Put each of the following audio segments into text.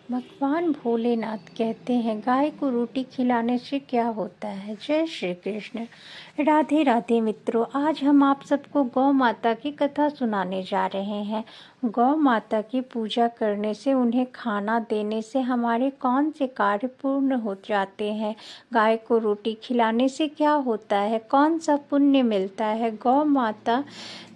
भगवान भोलेनाथ कहते हैं गाय को रोटी खिलाने से क्या होता है। जय श्री कृष्ण। राधे राधे मित्रों, आज हम आप सबको गौ माता की कथा सुनाने जा रहे हैं। गौ माता की पूजा करने से, उन्हें खाना देने से हमारे कौन से कार्य पूर्ण हो जाते हैं। गाय को रोटी खिलाने से क्या होता है, कौन सा पुण्य मिलता है। गौ माता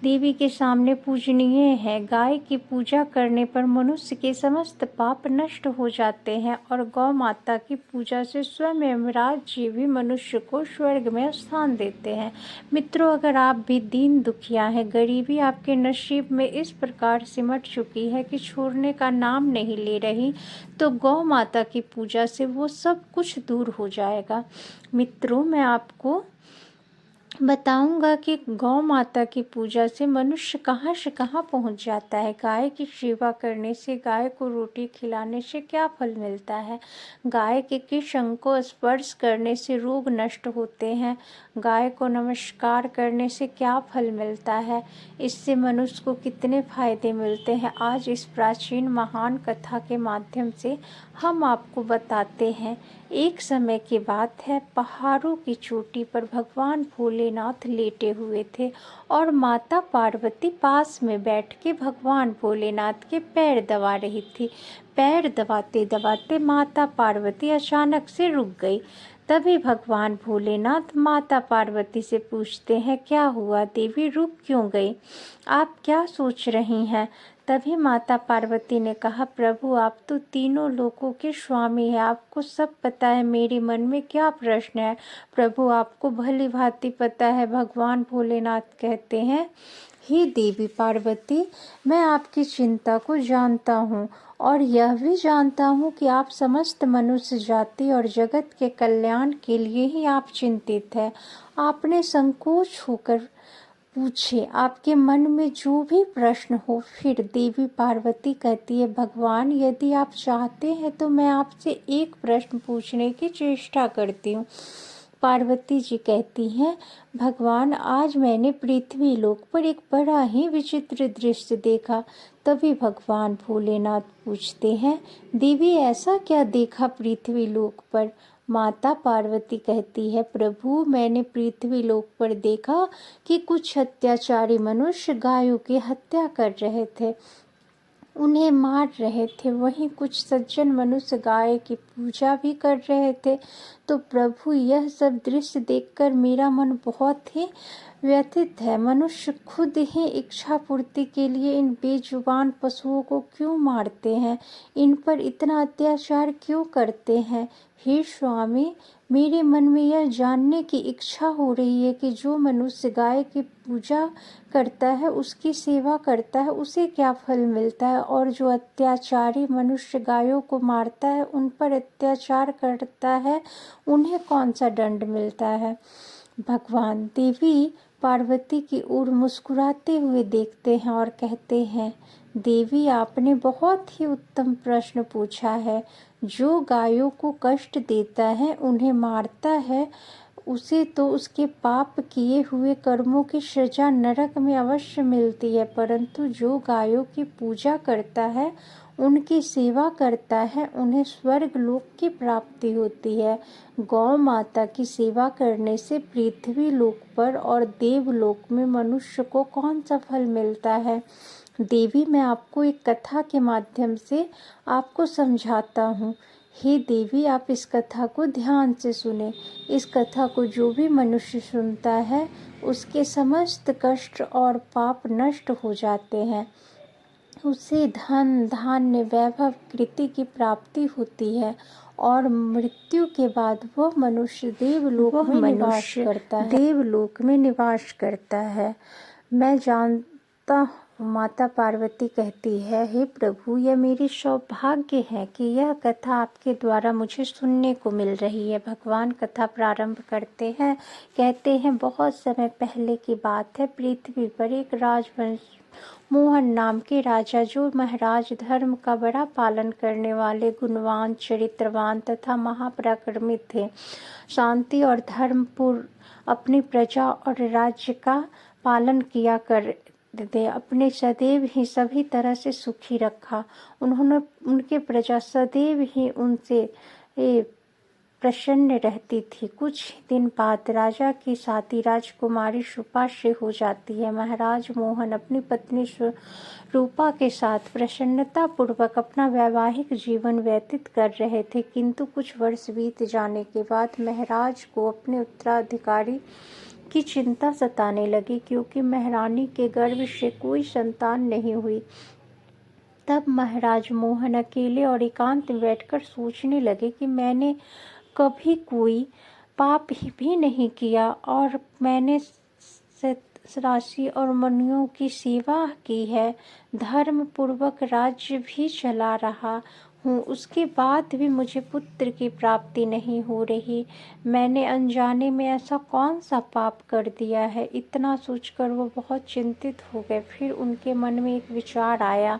देवी के सामने पूजनीय है। गाय की पूजा करने पर मनुष्य के समस्त पाप नष्ट हो जाते हैं और गौ माता की पूजा से स्वयं यमराज जी भी मनुष्य को स्वर्ग में स्थान देते हैं। मित्रों, अगर आप भी दीन दुखिया हैं, गरीबी आपके नसीब में इस प्रकार सिमट चुकी है कि छोड़ने का नाम नहीं ले रही, तो गौ माता की पूजा से वो सब कुछ दूर हो जाएगा। मित्रों, मैं आपको बताऊंगा कि गौ माता की पूजा से मनुष्य कहाँ से कहाँ पहुँच जाता है। गाय की सेवा करने से, गाय को रोटी खिलाने से क्या फल मिलता है। गाय के किस अंग को स्पर्श करने से रोग नष्ट होते हैं। गाय को नमस्कार करने से क्या फल मिलता है। इससे मनुष्य को कितने फायदे मिलते हैं, आज इस प्राचीन महान कथा के माध्यम से हम आपको बताते हैं। एक समय की बात है, पहाड़ों की चोटी पर भगवान भोलेनाथ लेटे हुए थे और माता पार्वती पास में बैठ के भगवान भोलेनाथ के पैर दबा रही थी। पैर दबाते दबाते माता पार्वती अचानक से रुक गई। तभी भगवान भोलेनाथ माता पार्वती से पूछते हैं, क्या हुआ देवी, रुक क्यों गई, आप क्या सोच रही हैं। तभी माता पार्वती ने कहा, प्रभु आप तो तीनों लोकों के स्वामी हैं, आपको सब पता है मेरे मन में क्या प्रश्न है। प्रभु आपको भली भांति पता है। भगवान भोलेनाथ कहते हैं, हे देवी पार्वती, मैं आपकी चिंता को जानता हूँ और यह भी जानता हूँ कि आप समस्त मनुष्य जाति और जगत के कल्याण के लिए ही आप चिंतित हैं। आपने संकोच होकर पूछे, आपके मन में जो भी प्रश्न हो। फिर देवी पार्वती कहती है, भगवान यदि आप चाहते हैं तो मैं आपसे एक प्रश्न पूछने की चेष्टा करती हूँ। पार्वती जी कहती हैं, भगवान आज मैंने पृथ्वी लोक पर एक बड़ा ही विचित्र दृश्य देखा। तभी भगवान भोलेनाथ पूछते हैं, देवी ऐसा क्या देखा पृथ्वी लोक पर। माता पार्वती कहती है, प्रभु मैंने पृथ्वी लोक पर देखा कि कुछ अत्याचारी मनुष्य गायों की हत्या कर रहे थे, उन्हें मार रहे थे। वहीं कुछ सज्जन मनुष्य गाय की पूजा भी कर रहे थे। तो प्रभु यह सब दृश्य देखकर मेरा मन बहुत ही व्यथित है। मनुष्य खुद ही इच्छा पूर्ति के लिए इन बेजुबान पशुओं को क्यों मारते हैं, इन पर इतना अत्याचार क्यों करते हैं। हे स्वामी, मेरे मन में यह जानने की इच्छा हो रही है कि जो मनुष्य गाय की पूजा करता है, उसकी सेवा करता है, उसे क्या फल मिलता है, और जो अत्याचारी मनुष्य गायों को मारता है, उन पर अत्याचार करता है, उन्हें कौन सा दंड मिलता है। भगवान देवी पार्वती की ओर मुस्कुराते हुए देखते हैं और कहते हैं, देवी आपने बहुत ही उत्तम प्रश्न पूछा है। जो गायों को कष्ट देता है, उन्हें मारता है, उसे तो उसके पाप किए हुए कर्मों की सजा नरक में अवश्य मिलती है, परंतु जो गायों की पूजा करता है, उनकी सेवा करता है, उन्हें स्वर्ग लोक की प्राप्ति होती है। गौ माता की सेवा करने से पृथ्वी लोक पर और देवलोक में मनुष्य को कौन सा फल मिलता है। देवी, मैं आपको एक कथा के माध्यम से आपको समझाता हूँ। हे देवी, आप इस कथा को ध्यान से सुने। इस कथा को जो भी मनुष्य सुनता है, उसके समस्त कष्ट और पाप नष्ट हो जाते हैं। उसे धन धान्य वैभव कृति की प्राप्ति होती है और मृत्यु के बाद वह मनुष्य देवलोक में निवास करता है। मैं जानता हूँ। माता पार्वती कहती है, हे प्रभु, यह मेरी सौभाग्य है कि यह कथा आपके द्वारा मुझे सुनने को मिल रही है। भगवान कथा प्रारंभ करते हैं। कहते हैं, बहुत समय पहले की बात है, पृथ्वी पर एक राजवंश मोहन नाम के राजा, जो महाराज धर्म का बड़ा पालन करने वाले, गुणवान, चरित्रवान तथा महापराक्रमी थे, शांति और धर्मपूर्ण अपनी प्रजा और राज्य का पालन किया दे, अपने सदैव ही सभी तरह से सुखी रखा। उन्होंने उनके प्रजा सदैव ही उनसे प्रसन्न रहती थी। कुछ दिन बाद राजा की शादी राजकुमारी रूपा से हो जाती है। महाराज मोहन अपनी पत्नी रूपा के साथ प्रसन्नता पूर्वक अपना वैवाहिक जीवन व्यतीत कर रहे थे, किंतु कुछ वर्ष बीत जाने के बाद महाराज को अपने उत्तराधिकारी की चिंता सताने लगी, क्योंकि महारानी के गर्भ से कोई संतान नहीं हुई। तब महाराज मोहन अकेले और एकांत में बैठकर सोचने लगे कि मैंने कभी कोई पाप भी नहीं किया और मैंने राशि और मुनियों की सेवा की है, धर्म पूर्वक राज्य भी चला रहा हूँ, उसके बाद भी मुझे पुत्र की प्राप्ति नहीं हो रही। मैंने अनजाने में ऐसा कौन सा पाप कर दिया है? इतना सोचकर वो बहुत चिंतित हो गए। फिर उनके मन में एक विचार आया,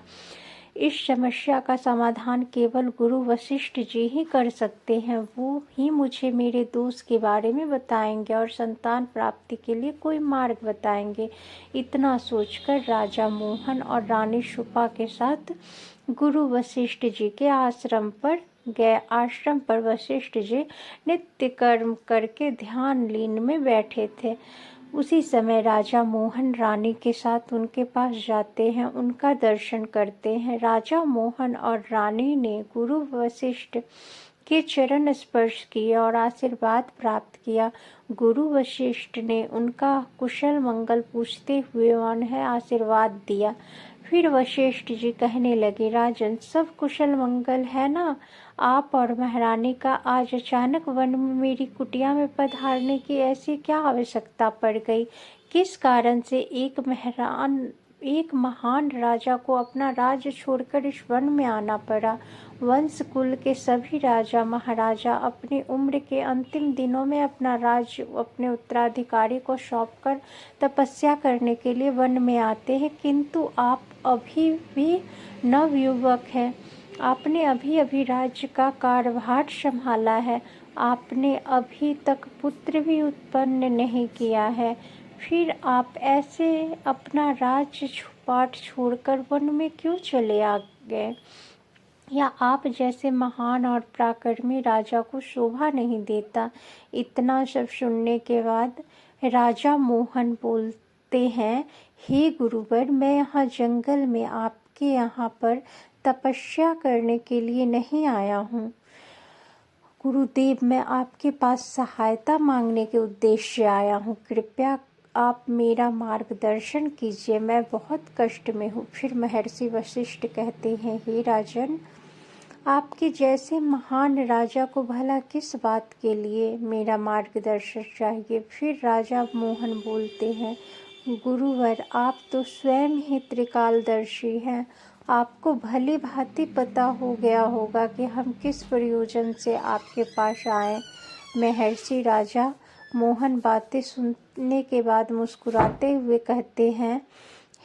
इस समस्या का समाधान केवल गुरु वशिष्ठ जी ही कर सकते हैं। वो ही मुझे मेरे दोष के बारे में बताएंगे और संतान प्राप्ति के लिए कोई मार्ग बताएंगे। इतना सोचकर राजा मोहन और रानी रूपा के साथ गुरु वशिष्ठ जी के आश्रम पर गए। आश्रम पर वशिष्ठ जी नित्य कर्म करके ध्यान लीन में बैठे थे। उसी समय राजा मोहन रानी के साथ उनके पास जाते हैं, उनका दर्शन करते हैं। राजा मोहन और रानी ने गुरु वशिष्ठ के चरण स्पर्श किए और आशीर्वाद प्राप्त किया। गुरु वशिष्ठ ने उनका कुशल मंगल पूछते हुए उन्हें आशीर्वाद दिया। फिर वशिष्ठ जी कहने लगे, राजन, सब कुशल मंगल है ना? आप और महारानी का आज अचानक वन में मेरी कुटिया में पधारने की ऐसी क्या आवश्यकता पड़ गई? किस कारण से एक महान राजा को अपना राज्य छोड़कर इस वन में आना पड़ा? वंश कुल के सभी राजा महाराजा अपनी उम्र के अंतिम दिनों में अपना राज्य अपने उत्तराधिकारी को सौंपकर तपस्या करने के लिए वन में आते हैं, किंतु आप अभी भी नवयुवक हैं। आपने अभी अभी राज्य का कार्यभार संभाला है। आपने अभी तक पुत्र भी उत्पन्न नहीं किया है। फिर आप ऐसे अपना राज्य पाठ छोड़कर वन में क्यों चले आ गए? या आप जैसे महान और पराक्रमी राजा को शोभा नहीं देता? इतना सब सुनने के बाद राजा मोहन बोलते हैं, हे गुरुवर, मैं यहाँ जंगल में आपके यहाँ पर तपस्या करने के लिए नहीं आया हूँ। गुरुदेव, मैं आपके पास सहायता मांगने के उद्देश्य से आया हूँ। कृपया आप मेरा मार्गदर्शन कीजिए, मैं बहुत कष्ट में हूँ। फिर महर्षि वशिष्ठ कहते हैं, हे राजन, आपके जैसे महान राजा को भला किस बात के लिए मेरा मार्गदर्शन चाहिए? फिर राजा मोहन बोलते हैं, गुरुवर, आप तो स्वयं ही त्रिकालदर्शी हैं। आपको भली भांति पता हो गया होगा कि हम किस प्रयोजन से आपके पास आए। महर्षि राजा मोहन बातें सुनने के बाद मुस्कुराते हुए कहते हैं,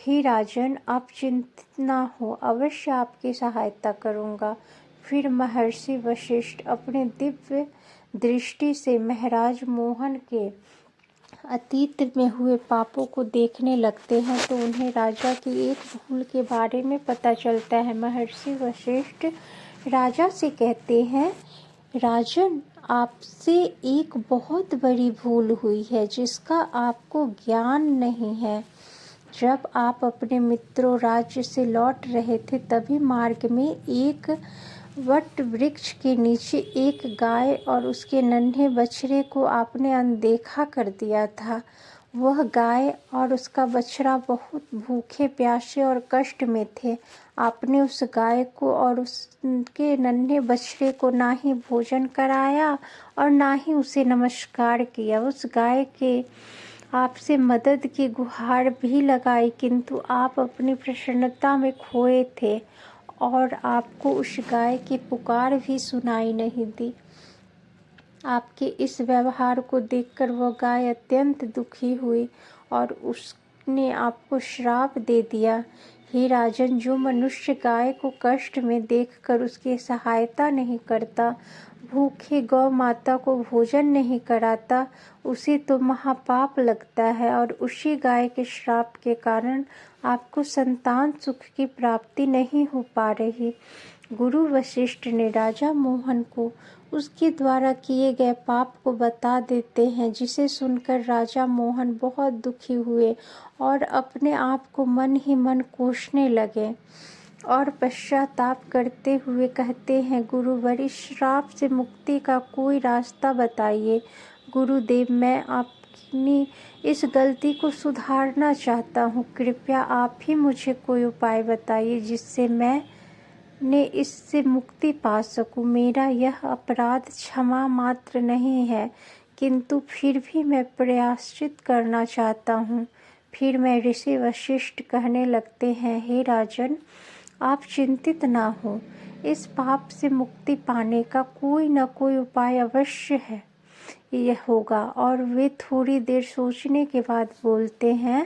हे राजन, आप चिंतित ना हो, अवश्य आपकी सहायता करूँगा। फिर महर्षि वशिष्ठ अपने दिव्य दृष्टि से महाराज मोहन के अतीत में हुए पापों को देखने लगते हैं तो उन्हें राजा की एक भूल के बारे में पता चलता है। महर्षि वशिष्ठ राजा से कहते हैं, राजन, आपसे एक बहुत बड़ी भूल हुई है जिसका आपको ज्ञान नहीं है। जब आप अपने मित्रों राज्य से लौट रहे थे तभी मार्ग में एक वट वृक्ष के नीचे एक गाय और उसके नन्हे बछड़े को आपने अनदेखा कर दिया था। वह गाय और उसका बछड़ा बहुत भूखे प्यासे और कष्ट में थे। आपने उस गाय को और उसके नन्हे बछड़े को ना ही भोजन कराया और ना ही उसे नमस्कार किया। उस गाय के आपसे मदद की गुहार भी लगाई, किंतु आप अपनी प्रसन्नता में खोए थे और आपको उस गाय की पुकार भी सुनाई नहीं दी। आपके इस व्यवहार को देखकर वह गाय अत्यंत दुखी हुई और उसने आपको श्राप दे दिया। हे राजन, जो मनुष्य गाय को कष्ट में देखकर उसकी सहायता नहीं करता, भूखे गौ माता को भोजन नहीं कराता उसे तो महापाप लगता है, और उसी गाय के श्राप के कारण आपको संतान सुख की प्राप्ति नहीं हो पा रही। गुरु वशिष्ठ ने राजा मोहन को उसके द्वारा किए गए पाप को बता देते हैं, जिसे सुनकर राजा मोहन बहुत दुखी हुए और अपने आप को मन ही मन कोसने लगे और पश्चाताप करते हुए कहते हैं, गुरुवर, इस श्राप से मुक्ति का कोई रास्ता बताइए। गुरुदेव, मैं अपनी इस गलती को सुधारना चाहता हूँ, कृपया आप ही मुझे कोई उपाय बताइए जिससे मैं इससे मुक्ति पा सकूं। मेरा यह अपराध क्षमा मात्र नहीं है, किंतु फिर भी मैं प्रायश्चित करना चाहता हूँ। फिर मैं ऋषि वशिष्ठ कहने लगते हैं, हे राजन, आप चिंतित ना हो, इस पाप से मुक्ति पाने का कोई न कोई उपाय अवश्य है यह होगा। और वे थोड़ी देर सोचने के बाद बोलते हैं,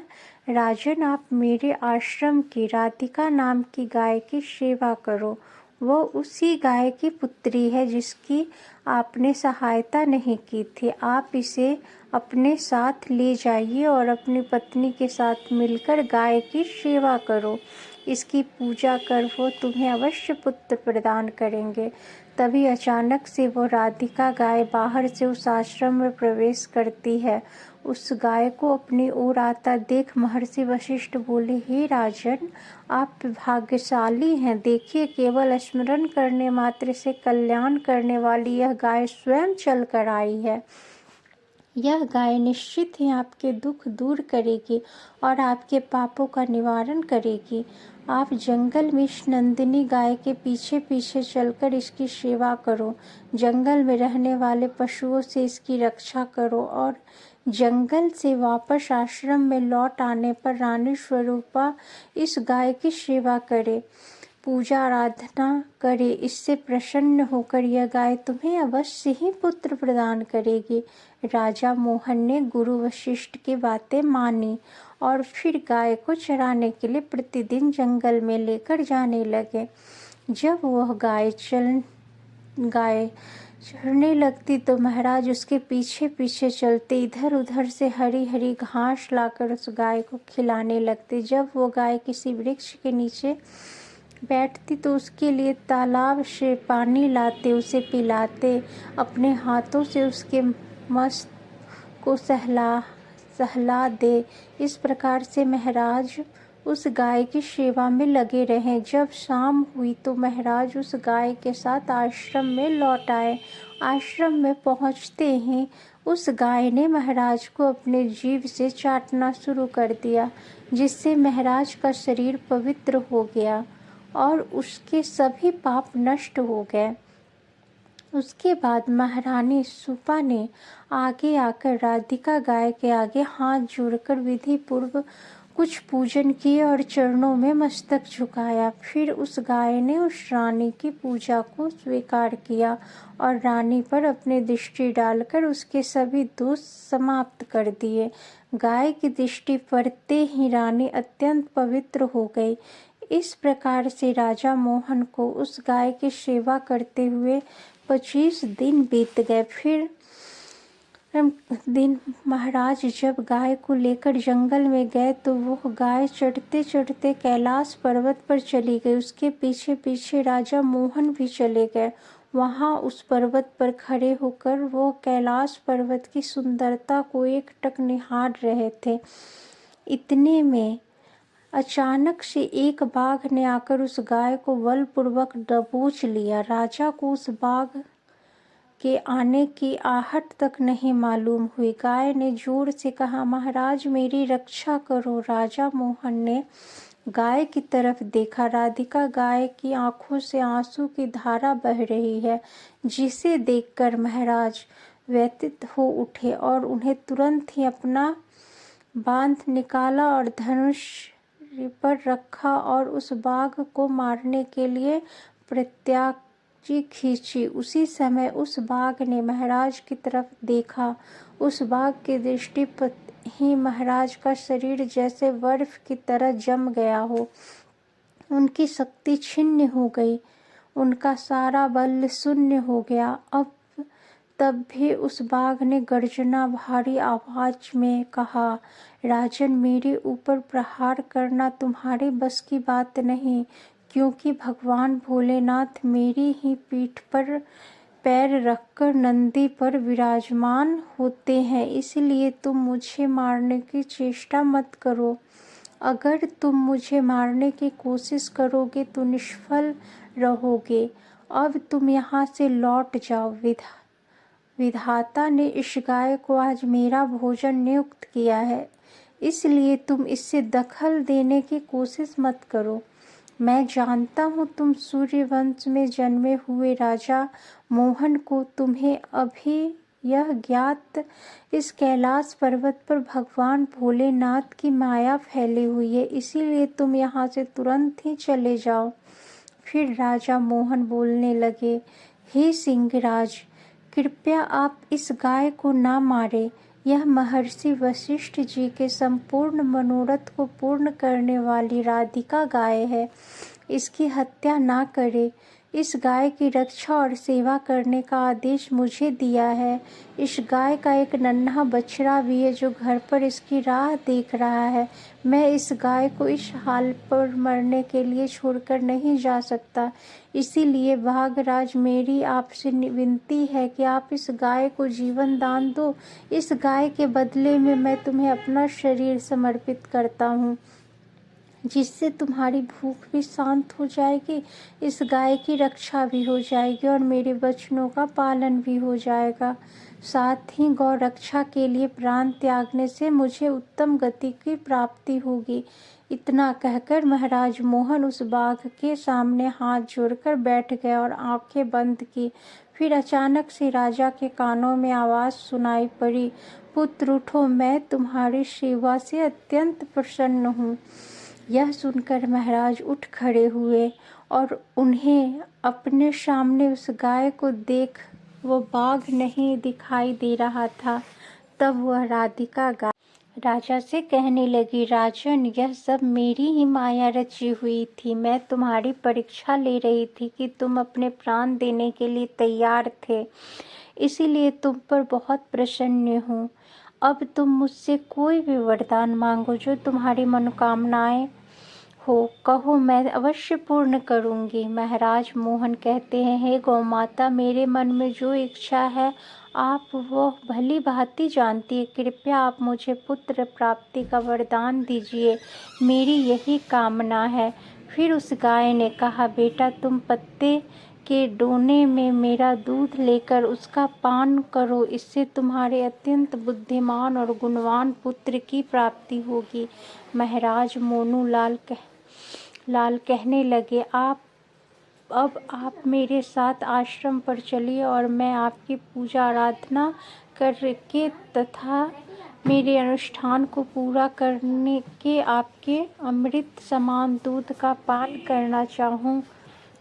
राजन, आप मेरे आश्रम की राधिका नाम की गाय की सेवा करो। वो उसी गाय की पुत्री है जिसकी आपने सहायता नहीं की थी। आप इसे अपने साथ ले जाइए और अपनी पत्नी के साथ मिलकर गाय की सेवा करो। इसकी पूजा कर वो तुम्हें अवश्य पुत्र प्रदान करेंगे। तभी अचानक से वो राधिका गाय बाहर से उस आश्रम में प्रवेश करती है। उस गाय को अपनी ओर आता देख महर्षि वशिष्ठ बोले, हे राजन, आप भाग्यशाली हैं। देखिए, केवल स्मरण करने मात्र से कल्याण करने वाली यह गाय स्वयं चल कर आई है। यह गाय निश्चित ही आपके दुख दूर करेगी और आपके पापों का निवारण करेगी। आप जंगल में इस नंदिनी गाय के पीछे पीछे चलकर इसकी सेवा करो। जंगल में रहने वाले पशुओं से इसकी रक्षा करो और जंगल से वापस आश्रम में लौट आने पर रानी स्वरूपा इस गाय की सेवा करे, पूजा आराधना करे। इससे प्रसन्न होकर यह गाय तुम्हें अवश्य ही पुत्र प्रदान करेगी। राजा मोहन ने गुरु वशिष्ठ की बातें मानी और फिर गाय को चराने के लिए प्रतिदिन जंगल में लेकर जाने लगे। जब वह गाय चढ़ने लगती तो महाराज उसके पीछे पीछे चलते इधर उधर से हरी हरी घास लाकर उस गाय को खिलाने लगते। जब वो गाय किसी वृक्ष के नीचे बैठती तो उसके लिए तालाब से पानी लाते, उसे पिलाते, अपने हाथों से उसके मस्त को सहला दे। इस प्रकार से महाराज उस गाय की सेवा में लगे रहे। जब शाम हुई तो महाराज उस गाय के साथ आश्रम में लौट आए। आश्रम में पहुंचते ही उस गाय ने महाराज को अपने जीभ से चाटना शुरू कर दिया, जिससे महाराज का शरीर पवित्र हो गया और उसके सभी पाप नष्ट हो गए। उसके बाद महारानी सुपा ने आगे आकर राधिका गाय के आगे हाथ जोड़कर विधि पूर्व कुछ पूजन किए और चरणों में मस्तक झुकाया। फिर उस गाय ने उस रानी की पूजा को स्वीकार किया और रानी पर अपनी दृष्टि डालकर उसके सभी दोष समाप्त कर दिए। गाय की दृष्टि पड़ते ही रानी अत्यंत पवित्र हो गई। इस प्रकार से राजा मोहन को उस गाय की सेवा करते हुए 25 दिन बीत गए। फिर दिन महाराज जब गाय को लेकर जंगल में गए तो वह गाय चढ़ते चढ़ते कैलाश पर्वत पर चली गई। उसके पीछे पीछे राजा मोहन भी चले गए। वहां उस पर्वत पर खड़े होकर वो कैलाश पर्वत की सुंदरता को एकटक निहार रहे थे। इतने में अचानक से एक बाघ ने आकर उस गाय को बलपूर्वक दबोच लिया। राजा को उस बाघ के आने की आहट तक नहीं मालूम हुई। गाय ने जोर से कहा, महाराज मेरी रक्षा करो। राजा मोहन ने गाय की तरफ देखा। राधिका गाय की आंखों से आंसू की धारा बह रही है, जिसे देखकर महाराज व्यथित हो उठे और उन्हें तुरंत ही अपना बांध निकाला और धनुष पर रखा और उस बाघ को मारने के लिए प्रत्याची खींची। उसी समय उस बाघ ने महाराज की तरफ देखा। उस बाघ की दृष्टि पर ही महाराज का शरीर जैसे बर्फ की तरह जम गया हो। उनकी शक्ति छिन्न हो गई। उनका सारा बल शून्य हो गया। तब भी उस बाघ ने गर्जना भारी आवाज में कहा, राजन, मेरे ऊपर प्रहार करना तुम्हारे बस की बात नहीं, क्योंकि भगवान भोलेनाथ मेरी ही पीठ पर पैर रखकर नंदी पर विराजमान होते हैं, इसलिए तुम मुझे मारने की चेष्टा मत करो। अगर तुम मुझे मारने की कोशिश करोगे तो निष्फल रहोगे। अब तुम यहाँ से लौट जाओ। विधाता ने इस गाय को आज मेरा भोजन नियुक्त किया है, इसलिए तुम इससे दखल देने की कोशिश मत करो। मैं जानता हूँ तुम सूर्य वंश में जन्मे हुए राजा मोहन को तुम्हें अभी यह ज्ञात इस कैलाश पर्वत पर भगवान भोलेनाथ की माया फैली हुई है, इसीलिए तुम यहाँ से तुरंत ही चले जाओ। फिर राजा मोहन बोलने लगे, हे सिंहराज, कृपया आप इस गाय को ना मारे। यह महर्षि वशिष्ठ जी के संपूर्ण मनोरथ को पूर्ण करने वाली राधिका गाय है। इसकी हत्या ना करे। इस गाय की रक्षा और सेवा करने का आदेश मुझे दिया है। इस गाय का एक नन्हा बछड़ा भी है जो घर पर इसकी राह देख रहा है। मैं इस गाय को इस हाल पर मरने के लिए छोड़कर नहीं जा सकता। इसीलिए बाघराज, मेरी आपसे विनती है कि आप इस गाय को जीवन दान दो। इस गाय के बदले में मैं तुम्हें अपना शरीर समर्पित करता हूँ, जिससे तुम्हारी भूख भी शांत हो जाएगी, इस गाय की रक्षा भी हो जाएगी और मेरे वचनों का पालन भी हो जाएगा। साथ ही गौ रक्षा के लिए प्राण त्यागने से मुझे उत्तम गति की प्राप्ति होगी। इतना कहकर महाराज मोहन उस बाघ के सामने हाथ जोड़कर बैठ गए और आंखें बंद की। फिर अचानक से राजा के कानों में आवाज़ सुनाई पड़ी, पुत्र उठो, मैं तुम्हारी सेवा से अत्यंत प्रसन्न हूँ। यह सुनकर महाराज उठ खड़े हुए और उन्हें अपने सामने उस गाय को देख वो बाघ नहीं दिखाई दे रहा था। तब वह राधिका गाय राजा से कहने लगी, राजन, यह सब मेरी ही माया रची हुई थी। मैं तुम्हारी परीक्षा ले रही थी कि तुम अपने प्राण देने के लिए तैयार थे, इसीलिए तुम पर बहुत प्रसन्न हूँ। अब तुम मुझसे कोई भी वरदान मांगो, जो तुम्हारी मनोकामनाएं हो, कहो, मैं अवश्य पूर्ण करूँगी। महाराज मोहन कहते हैं, हे गौ माता, मेरे मन में जो इच्छा है आप वो भली भांति जानती है। कृपया आप मुझे पुत्र प्राप्ति का वरदान दीजिए, मेरी यही कामना है। फिर उस गाय ने कहा, बेटा, तुम पत्ते के डोने में मेरा दूध लेकर उसका पान करो, इससे तुम्हारे अत्यंत बुद्धिमान और गुणवान पुत्र की प्राप्ति होगी। महाराज मोनू लाल कहने लगे, अब आप मेरे साथ आश्रम पर चलिए और मैं आपकी पूजा आराधना करके तथा मेरे अनुष्ठान को पूरा करने के आपके अमृत समान दूध का पान करना चाहूँ।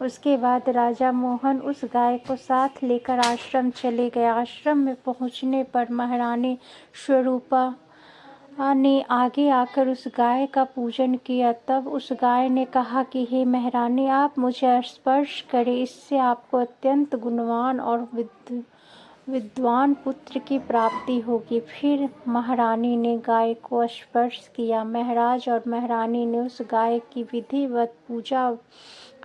उसके बाद राजा मोहन उस गाय को साथ लेकर आश्रम चले गए। आश्रम में पहुँचने पर महारानी स्वरूपा ने आगे आकर उस गाय का पूजन किया। तब उस गाय ने कहा कि हे महारानी, आप मुझे स्पर्श करें, इससे आपको अत्यंत गुणवान और विद्वान पुत्र की प्राप्ति होगी। फिर महारानी ने गाय को स्पर्श किया। महाराज और महारानी ने उस गाय की विधिवत पूजा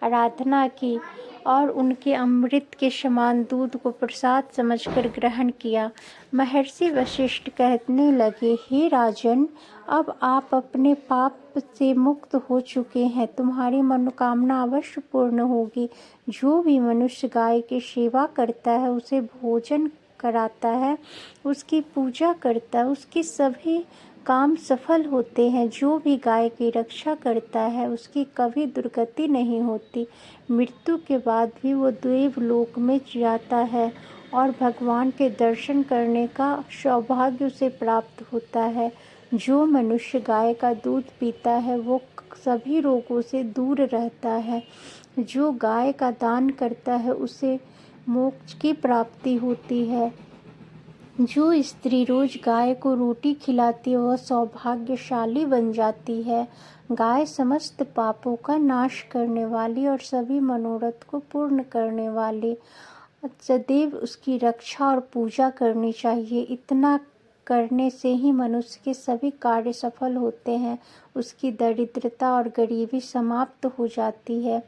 आराधना की और उनके अमृत के समान दूध को प्रसाद समझकर ग्रहण किया। महर्षि वशिष्ठ कहने लगे, हे राजन, अब आप अपने पाप से मुक्त हो चुके हैं, तुम्हारी मनोकामना अवश्य पूर्ण होगी। जो भी मनुष्य गाय की सेवा करता है, उसे भोजन कराता है, उसकी पूजा करता है, उसकी सभी काम सफल होते हैं। जो भी गाय की रक्षा करता है, उसकी कभी दुर्गति नहीं होती। मृत्यु के बाद भी वो देवलोक में जाता है और भगवान के दर्शन करने का सौभाग्य उसे प्राप्त होता है। जो मनुष्य गाय का दूध पीता है, वो सभी रोगों से दूर रहता है। जो गाय का दान करता है, उसे मोक्ष की प्राप्ति होती है। जो स्त्री रोज गाय को रोटी खिलाती है वह सौभाग्यशाली बन जाती है। गाय समस्त पापों का नाश करने वाली और सभी मनोरथ को पूर्ण करने वाली, सदैव उसकी रक्षा और पूजा करनी चाहिए। इतना करने से ही मनुष्य के सभी कार्य सफल होते हैं, उसकी दरिद्रता और गरीबी समाप्त हो जाती है।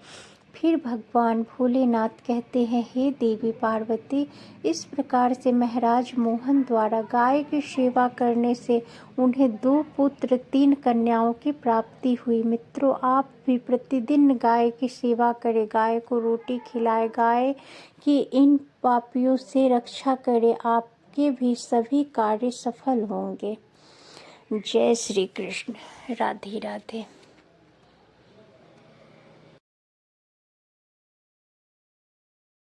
फिर भगवान भोलेनाथ कहते हैं, हे देवी पार्वती, इस प्रकार से महाराज मोहन द्वारा गाय की सेवा करने से उन्हें 2 पुत्र 3 कन्याओं की प्राप्ति हुई। मित्रों, आप भी प्रतिदिन गाय की सेवा करें, गाय को रोटी खिलाएं, गाय की इन पापियों से रक्षा करें, आपके भी सभी कार्य सफल होंगे। जय श्री कृष्ण। राधे राधे।